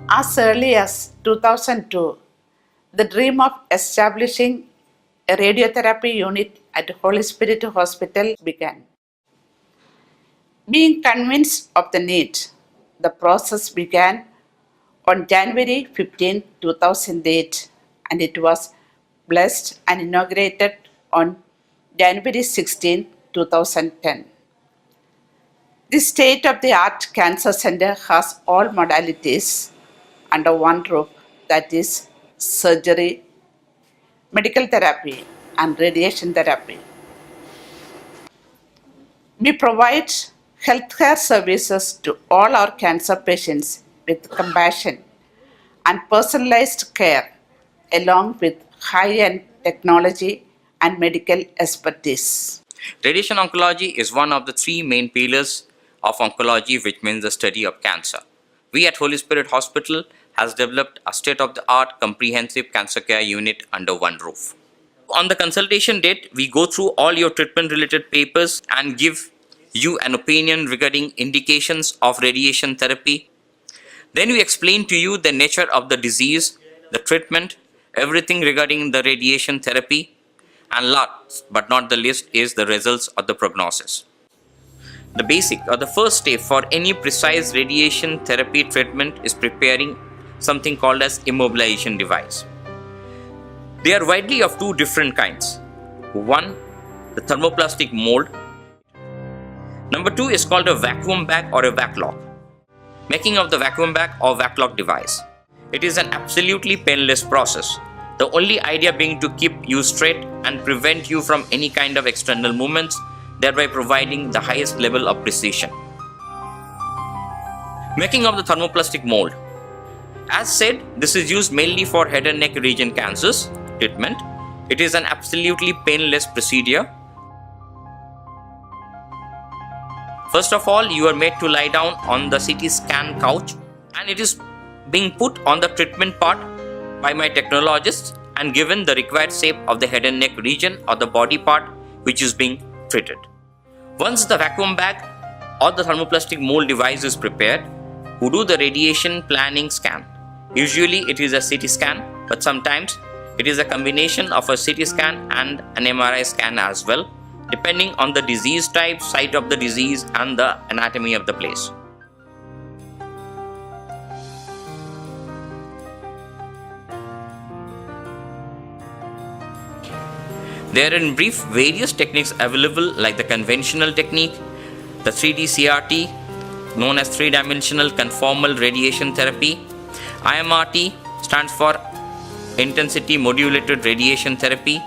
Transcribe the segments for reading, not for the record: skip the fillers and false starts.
As early as 2002, the dream of establishing a radiotherapy unit at Holy Spirit Hospital began. Being convinced of the need, the process began on January 15, 2008, and it was blessed and inaugurated on January 16, 2010. The state of the art cancer center has all modalities under one roof, that is, surgery, medical therapy, and radiation therapy. We provide healthcare services to all our cancer patients with compassion and personalized care, along with high end technology and medical expertise. Radiation oncology is one of the three main pillars of oncology, which means the study of cancer. We at Holy Spirit Hospital has developed a state-of-the-art comprehensive cancer care unit under one roof. On the consultation date, we go through all your treatment-related papers and give you an opinion regarding indications of radiation therapy. Then we explain to you the nature of the disease, the treatment, everything regarding the radiation therapy, and last but not the least is the results of the prognosis. The basic or the first step for any precise radiation therapy treatment is preparing something called as immobilization device. They are widely of two different kinds. One, the thermoplastic mold. Number two is called a vacuum bag or a vac-lock. Making of the vacuum bag or vac-lock device. It is an absolutely painless process. The only idea being to keep you straight and prevent you from any kind of external movements, thereby providing the highest level of precision. Making of the thermoplastic mold. As said, this is used mainly for head and neck region cancers treatment. It is an absolutely painless procedure. First of all, you are made to lie down on the CT scan couch and it is being put on the treatment part by my technologists and given the required shape of the head and neck region or the body part which is being treated. Once the vacuum bag or the thermoplastic mold device is prepared, we do the radiation planning scan. Usually it is a CT scan, but sometimes it is a combination of a CT scan and an MRI scan as well, depending on the disease type, site of the disease and the anatomy of the place. There are in brief various techniques available like the conventional technique, the 3D CRT known as 3-dimensional conformal radiation therapy, IMRT stands for intensity modulated radiation therapy,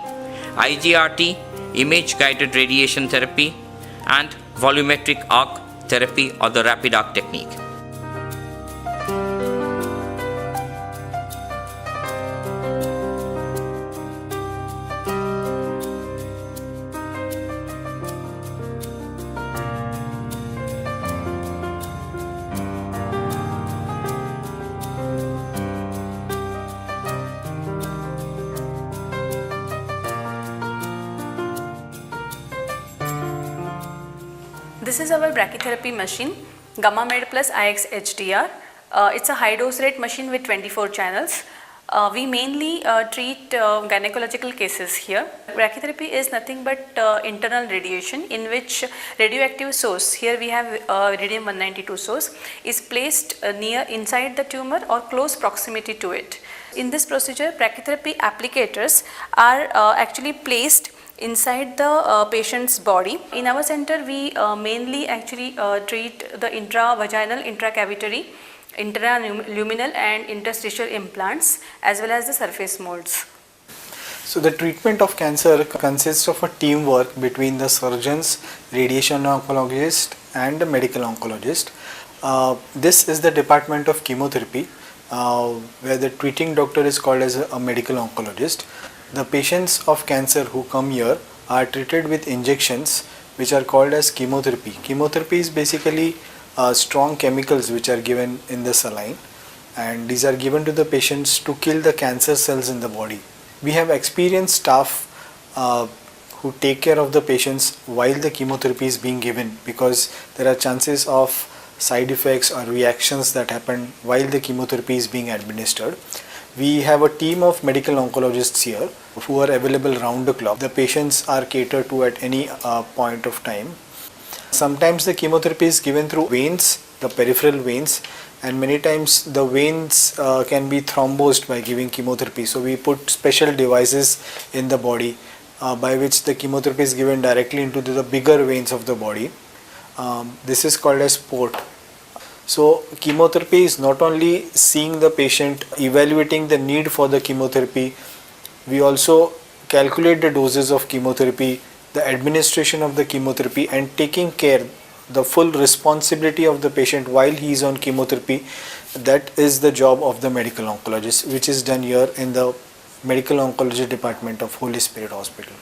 IGRT image guided radiation therapy, and volumetric arc therapy or the rapid arc technique. This is our brachytherapy machine, Gamma Med plus IX HDR. It's a high dose rate machine with 24 channels. We mainly treat gynecological cases here. Brachytherapy is nothing but internal radiation in which radioactive source, here we have radium-192 source, is placed near inside the tumor or close proximity to it. In this procedure, brachytherapy applicators are actually placed inside the patient's body. In our center, we mainly actually treat the intravaginal, intracavitary, intraluminal and interstitial implants as well as the surface molds. So the treatment of cancer consists of a teamwork between the surgeons, radiation oncologist and the medical oncologist. This is the department of chemotherapy where the treating doctor is called as a medical oncologist. The patients of cancer who come here are treated with injections which are called as chemotherapy. Chemotherapy is basically strong chemicals which are given in the saline, and these are given to the patients to kill the cancer cells in the body. We have experienced staff who take care of the patients while the chemotherapy is being given, because there are chances of side effects or reactions that happen while the chemotherapy is being administered. We have a team of medical oncologists here who are available round the clock. The patients are catered to at any point of time. Sometimes the chemotherapy is given through veins, the peripheral veins, and many times the veins can be thrombosed by giving chemotherapy. So we put special devices in the body by which the chemotherapy is given directly into the bigger veins of the body. This is called as port. So chemotherapy is not only seeing the patient, evaluating the need for the chemotherapy, we also calculate the doses of chemotherapy, the administration of the chemotherapy, and taking care, the full responsibility of the patient while he is on chemotherapy. That is the job of the medical oncologist, which is done here in the medical oncology department of Holy Spirit Hospital.